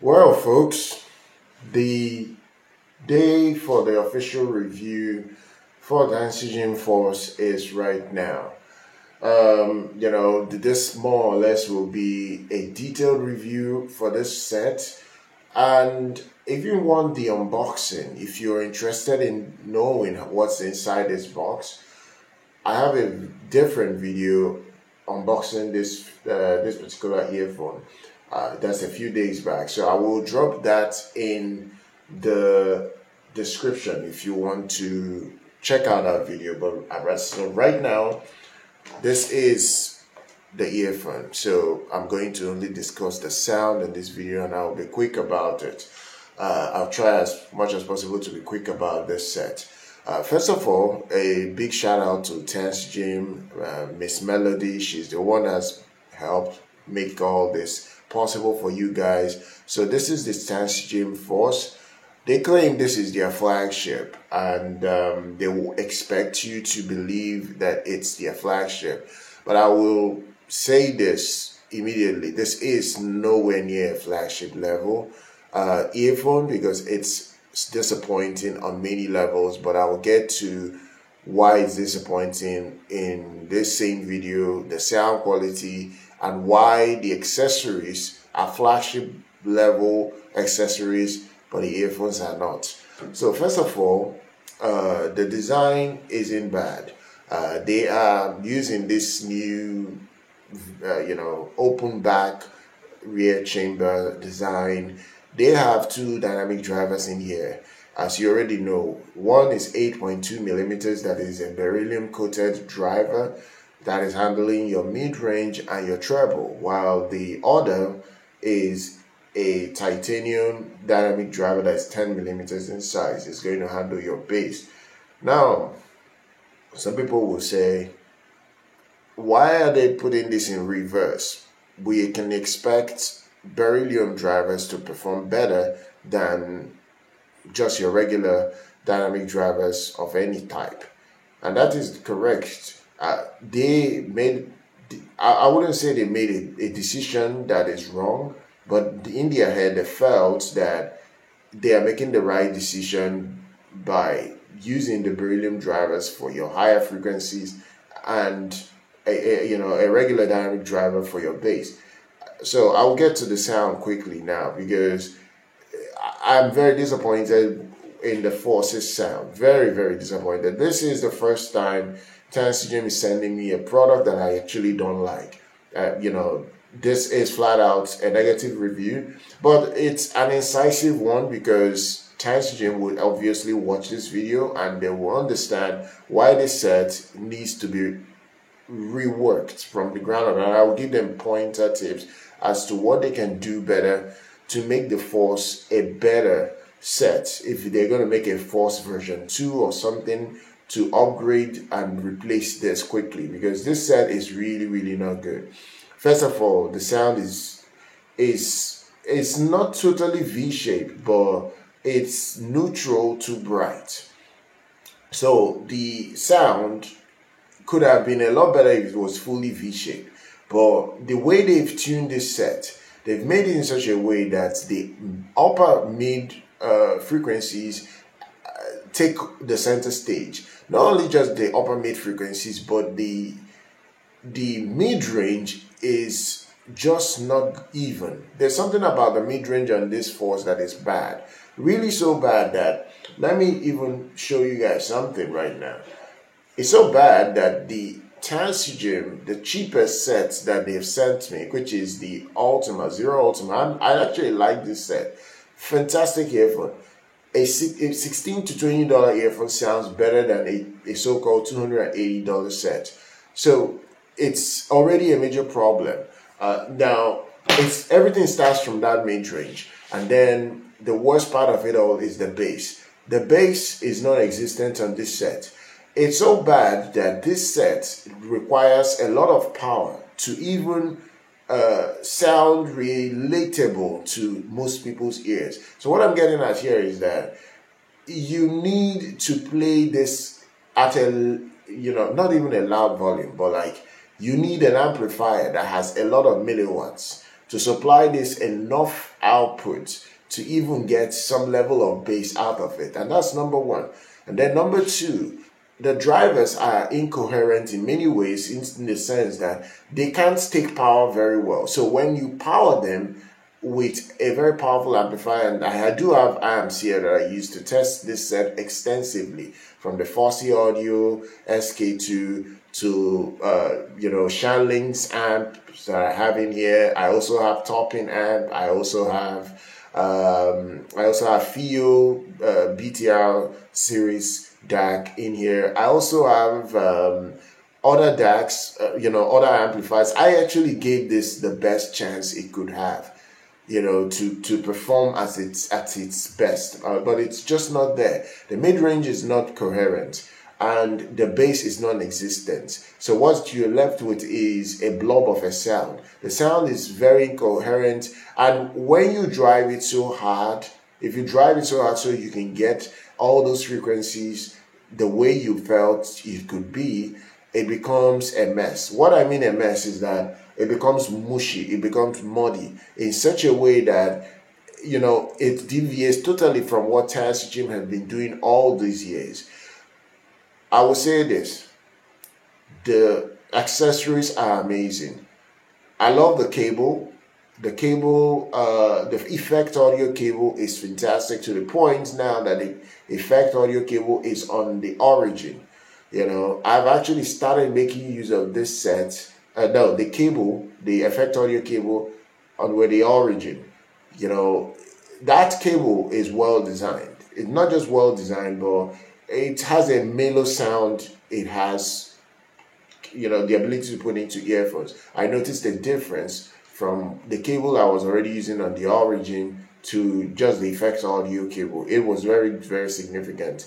Well, folks, the day for the official review for the Antigen Force is right now. This more or less will be a detailed review for this set. And if you want the unboxing, if you're interested in knowing what's inside this box, I have a different video unboxing this particular earphone. That's a few days back, so I will drop that in the description if you want to check out that video. But so right now, this is the earphone. So I'm going to only discuss the sound in this video, and I'll be quick about it. I'll try as much as possible to be quick about this set. First of all, a big shout out to TenseGym, Miss Melody. She's the one that's helped make all this possible for you guys. So this is the TenseGym Force. They claim this is their flagship, and they will expect you to believe that it's their flagship. But I will say this immediately: this is nowhere near a flagship level earphone, because it's disappointing on many levels. But I will get to why it's disappointing in this same video, the sound quality, and why the accessories are flagship level accessories, but the earphones are not. So first of all, the design isn't bad. They are using this new, open back rear chamber design. They have two dynamic drivers in here. As you already know, one is 8.2 millimeters, that is a beryllium coated driver that is handling your mid-range and your treble, while the other is a titanium dynamic driver that is 10 millimeters in size. It's going to handle your bass. Now, some people will say, why are they putting this in reverse? We can expect beryllium drivers to perform better than just your regular dynamic drivers of any type, and that is correct. They made, I wouldn't say they made a decision that is wrong, but in their head they felt that they are making the right decision by using the beryllium drivers for your higher frequencies and a regular dynamic driver for your bass. So I'll get to the sound quickly now, because I'm very disappointed in the Force's sound. Very, very disappointed. This is the first time TenseGym is sending me a product that I actually don't like. This is flat out a negative review, but it's an incisive one, because TenseGym would obviously watch this video and they will understand why this set needs to be reworked from the ground up, and I will give them pointer tips as to what they can do better to make the Force a better set, if they're going to make a Force version 2 or something, to upgrade and replace this quickly, because this set is really, really not good. First of all, the sound is not totally V-shaped, but it's neutral to bright. So the sound could have been a lot better if it was fully V-shaped. But the way they've tuned this set, they've made it in such a way that the upper mid frequencies take the center stage. Not only just the upper mid frequencies, but the mid-range is just not even. There's something about the mid-range on this Force that is bad. Really so bad that, let me even show you guys something right now. It's so bad that the TenseGym, the cheapest sets that they've sent me, which is the Ultima, Zero Ultima, I actually like this set. Fantastic earphone. A $16 to $20 earphone sounds better than a so-called $280 set. So it's already a major problem. Now, everything starts from that mid-range, and then the worst part of it all is the bass. The bass is non-existent on this set. It's so bad that this set requires a lot of power to even sound relatable to most people's ears. So what I'm getting at here is that you need to play this at a, not even a loud volume, but like, you need an amplifier that has a lot of milliwatts to supply this enough output to even get some level of bass out of it. And that's number one. And then number two, the drivers are incoherent in many ways, in the sense that they can't take power very well. So when you power them with a very powerful amplifier, and I do have amps here that I use to test this set extensively, from the Fosse Audio SK2 to Shanling's amp that I have in here. I also have Topping amp. I also have FIO BTR series DAC in here. I also have other DACs, other amplifiers. I actually gave this the best chance it could have, to perform at its best, but it's just not there. The mid-range is not coherent, and the bass is non-existent. So what you're left with is a blob of a sound. The sound is very incoherent, and when you drive it so hard, if you drive it so hard so you can get all those frequencies the way you felt it could be, it becomes a mess. What I mean a mess is that it becomes mushy, it becomes muddy in such a way that, it deviates totally from what Terence Jim has been doing all these years. I will say this: the accessories are amazing. I love the cable. The effect audio cable is fantastic, to the point now that the effect audio cable is on the Origin. I've actually started making use of this set. The effect audio cable with the Origin. That cable is well designed. It's not just well designed, but it has a mellow sound. It has, the ability to put into earphones. I noticed a difference from the cable I was already using on the Origin to just the effects audio cable. It was very, very significant.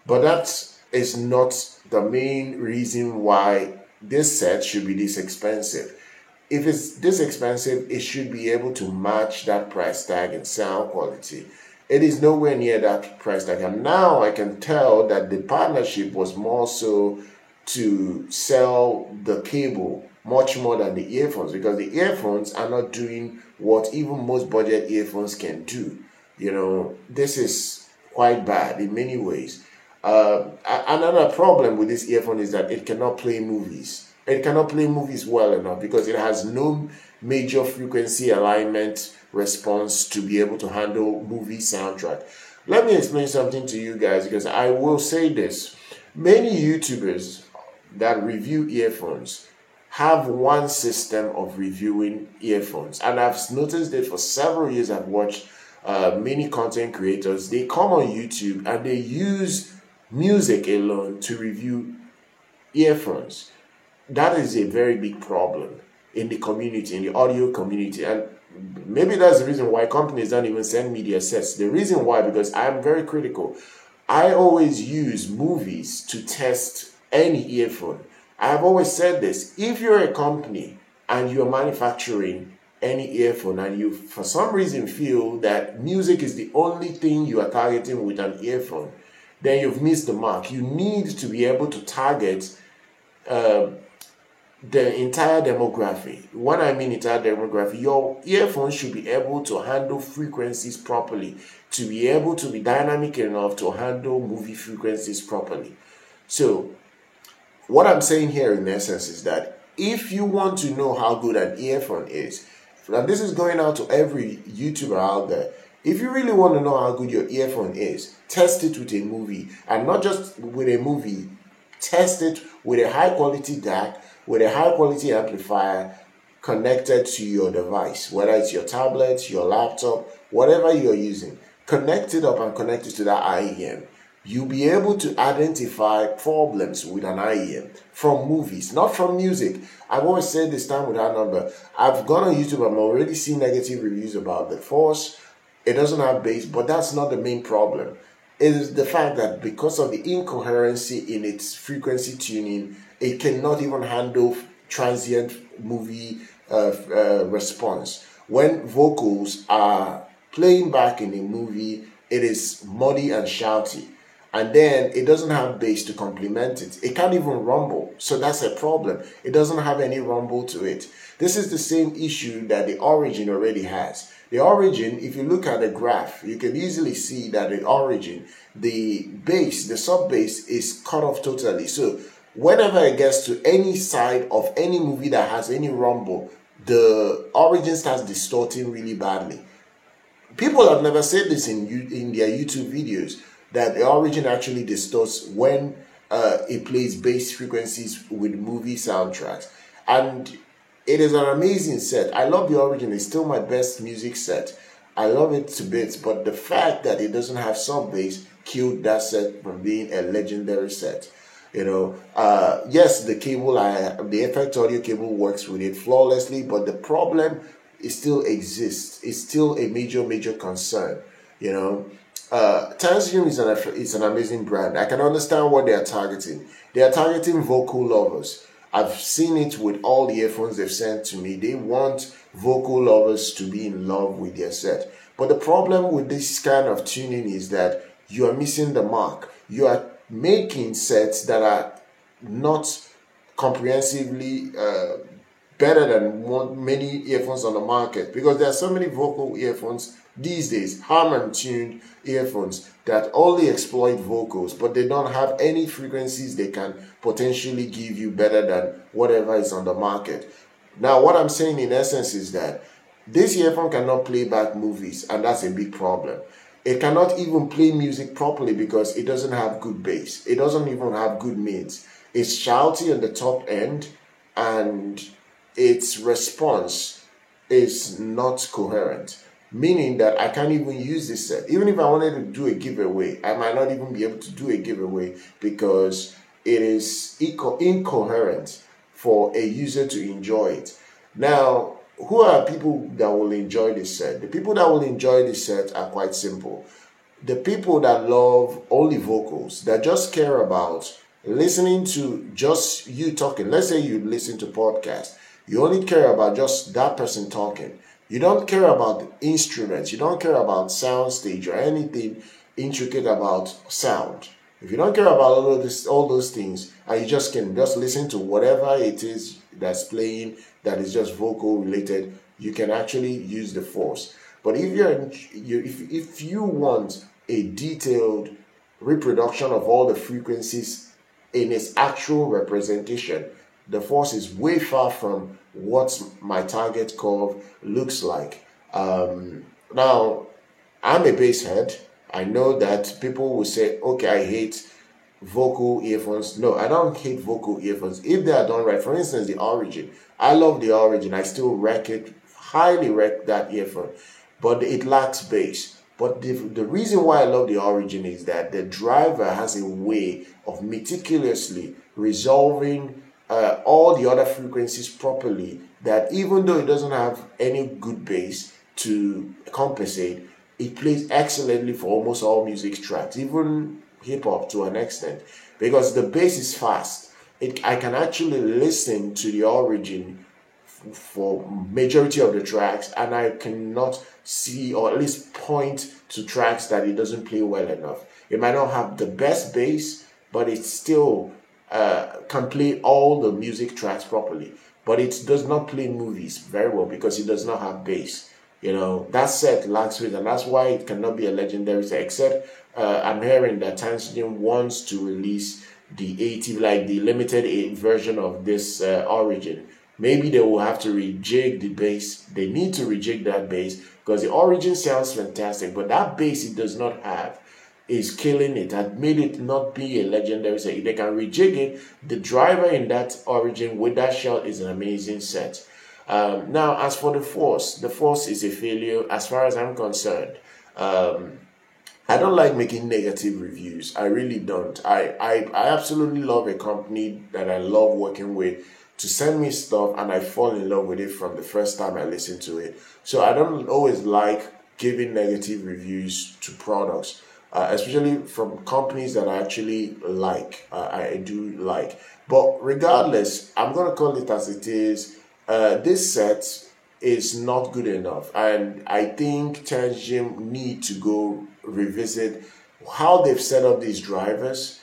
But that is not the main reason why this set should be this expensive. If it's this expensive, it should be able to match that price tag in sound quality. It is nowhere near that price tag. And now I can tell that the partnership was more so to sell the cable much more than the earphones, because the earphones are not doing what even most budget earphones can do. This is quite bad in many ways. Another problem with this earphone is that it cannot play movies. It cannot play movies well enough because it has no major frequency alignment response to be able to handle movie soundtrack. Let me explain something to you guys, because I will say this. Many YouTubers that review earphones have one system of reviewing earphones, and I've noticed it for several years. I've watched many content creators. They come on YouTube and they use music alone to review earphones. That is a very big problem in the community, in the audio community, and maybe that's the reason why companies don't even send me their sets. The reason why, because I'm very critical. I always use movies to test any earphone. I've always said this: if you're a company and you're manufacturing any earphone and you for some reason feel that music is the only thing you are targeting with an earphone, then you've missed the mark. You need to be able to target the entire demography. When I mean entire demography, your earphones should be able to handle frequencies properly, to be able to be dynamic enough to handle movie frequencies properly. So what I'm saying here in essence is that if you want to know how good an earphone is, and this is going out to every YouTuber out there, if you really want to know how good your earphone is, test it with a movie. And not just with a movie, test it with a high quality DAC, with a high quality amplifier connected to your device, whether it's your tablet, your laptop, whatever you're using. Connect it up and connect it to that IEM. You'll be able to identify problems with an IEM from movies, not from music. I've always said this time without number. I've gone on YouTube, I'm already seeing negative reviews about the Force. It doesn't have bass, but that's not the main problem. It is the fact that because of the incoherency in its frequency tuning, it cannot even handle transient movie response. When vocals are playing back in a movie, it is muddy and shouty. and then it doesn't have bass to complement it. It can't even rumble. So that's a problem. It doesn't have any rumble to it. This is the same issue that the Origin already has. The Origin, if you look at the graph, you can easily see that the Origin, the bass, the sub bass is cut off totally. So whenever it gets to any side of any movie that has any rumble, the Origin starts distorting really badly. People have never said this in their YouTube videos, that the Origin actually distorts when it plays bass frequencies with movie soundtracks. And it is an amazing set. I love the Origin. It's still my best music set. I love it to bits, but the fact that it doesn't have sub bass killed that set from being a legendary set. Yes, the Effect Audio cable works with it flawlessly, but the problem, it still exists. It's still a major concern. Tanzanium is an amazing brand. I can understand what they are targeting. They are targeting vocal lovers. I've seen it with all the earphones they've sent to me. They want vocal lovers to be in love with their set. But the problem with this kind of tuning is that you are missing the mark. You are making sets that are not comprehensively better than many earphones on the market, because there are so many vocal earphones these days, Harman tuned earphones that only exploit vocals, but they don't have any frequencies they can potentially give you better than whatever is on the market. Now, what I'm saying in essence is that this earphone cannot play back movies, and that's a big problem. It cannot even play music properly because it doesn't have good bass. It doesn't even have good mids. It's shouty on the top end, and its response is not coherent, meaning that I can't even use this set. Even if I wanted to do a giveaway, I might not even be able to do a giveaway because it is incoherent for a user to enjoy it. Now, who are people that will enjoy this set? The people that will enjoy this set are quite simple. The people that love only vocals, that just care about listening to just you talking. Let's say you listen to podcasts. You only care about just that person talking. You don't care about the instruments. You don't care about soundstage or anything intricate about sound. If you don't care about all those things, and you just can just listen to whatever it is that's playing that is just vocal related, you can actually use the Force. But if you want a detailed reproduction of all the frequencies in its actual representation, the Force is way far from what my target curve looks like. Now, I'm a bass head. I know that people will say, okay, I hate vocal earphones. No, I don't hate vocal earphones if they are done right. For instance, the Origin. I love the Origin. I still highly wreck that earphone, but it lacks bass. But the reason why I love the Origin is that the driver has a way of meticulously resolving all the other frequencies properly, that even though it doesn't have any good bass to compensate, it plays excellently for almost all music tracks, even hip-hop to an extent, because the bass is fast. I can actually listen to the Origin for majority of the tracks, and I cannot see or at least point to tracks that it doesn't play well enough. It might not have the best bass, but it still can play all the music tracks properly. But it does not play movies very well because it does not have bass. That set lacks with, and that's why it cannot be a legendary set. Except I'm hearing that Tanzanium wants to release the limited version of this Origin. Maybe they will have to rejig the bass. They need to rejig that bass because the Origin sounds fantastic, but that bass it does not have is killing it and made it not be a legendary set. If they can rejig it, the driver in that Origin with that shell is an amazing set. Now, as for the Force is a failure as far as I'm concerned. I don't like making negative reviews. I really don't. I absolutely love a company that I love working with to send me stuff, and I fall in love with it from the first time I listen to it. So I don't always like giving negative reviews to products, especially from companies that I actually like. I do like. But regardless, I'm going to call it as it is. This set is not good enough, and I think Tanzanium need to go revisit how they've set up these drivers.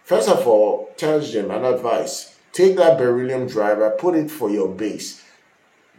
First of all, tells them an advice. Take that beryllium driver, put it for your bass.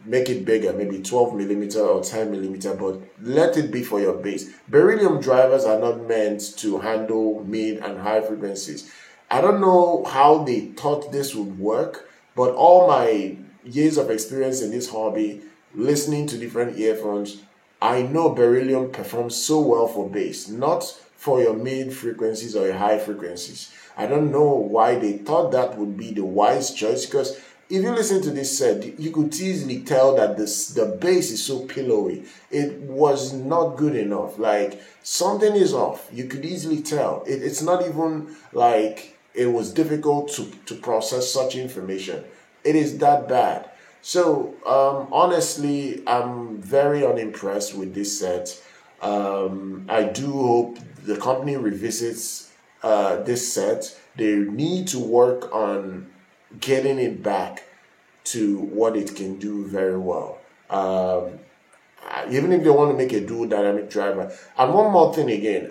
Make it bigger, maybe 12 millimeter or 10 millimeter, but let it be for your bass. Beryllium drivers are not meant to handle mid and high frequencies. I don't know how they thought this would work, but all my years of experience in this hobby, listening to different earphones, I know beryllium performs so well for bass, not for your mid frequencies or your high frequencies. I don't know why they thought that would be the wise choice, because if you listen to this set, you could easily tell that the bass is so pillowy. It was not good enough. Like, something is off. You could easily tell. It's not even like it was difficult to process such information. It is that bad. So, honestly, I'm very unimpressed with this set. I do hope the company revisits this set. They need to work on getting it back to what it can do very well. Even if they want to make a dual dynamic driver. And one more thing again,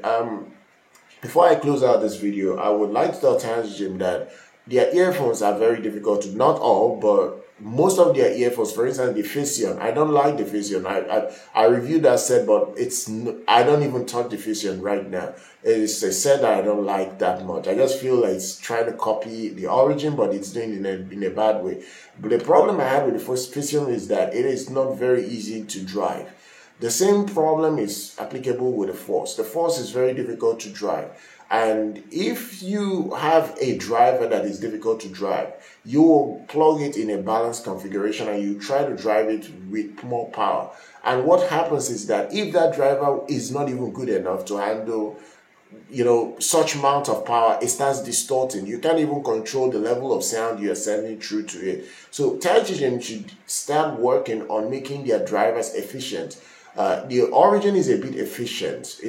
before I close out this video, I would like to tell Tangent that their earphones are very difficult to, not all, but most of their earphones, for instance, the Fission. I don't like the Fission. I reviewed that set, but I don't even touch the Fission right now. It's a set that I don't like that much. I just feel like it's trying to copy the Origin, but it's doing it in a bad way. But the problem I have with the first Fission is that it is not very easy to drive. The same problem is applicable with the Force. The Force is very difficult to drive. And if you have a driver that is difficult to drive, you will plug it in a balanced configuration and you try to drive it with more power. And what happens is that if that driver is not even good enough to handle, such amount of power, it starts distorting. You can't even control the level of sound you're sending through to it. So Tangent should start working on making their drivers efficient. The Origin is a bit efficient,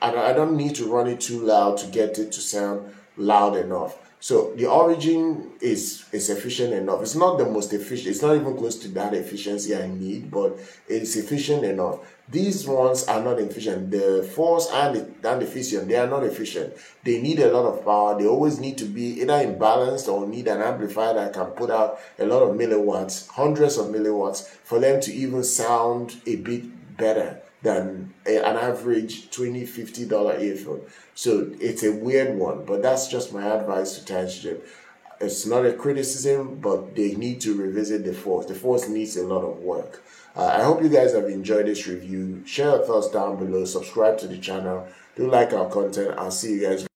I don't need to run it too loud to get it to sound loud enough. So the Origin is efficient enough. It's not the most efficient. It's not even close to that efficiency I need, but it's efficient enough. These ones are not efficient. The Force and the Fission, they are not efficient. They need a lot of power. They always need to be either imbalanced or need an amplifier that can put out a lot of milliwatts, hundreds of milliwatts, for them to even sound a bit better than an average $20, $50 earphone. So it's a weird one, but that's just my advice to Tangent. It's not a criticism, but they need to revisit the Force. The Force needs a lot of work. I hope you guys have enjoyed this review. Share your thoughts down below. Subscribe to the channel. Do like our content. I'll see you guys.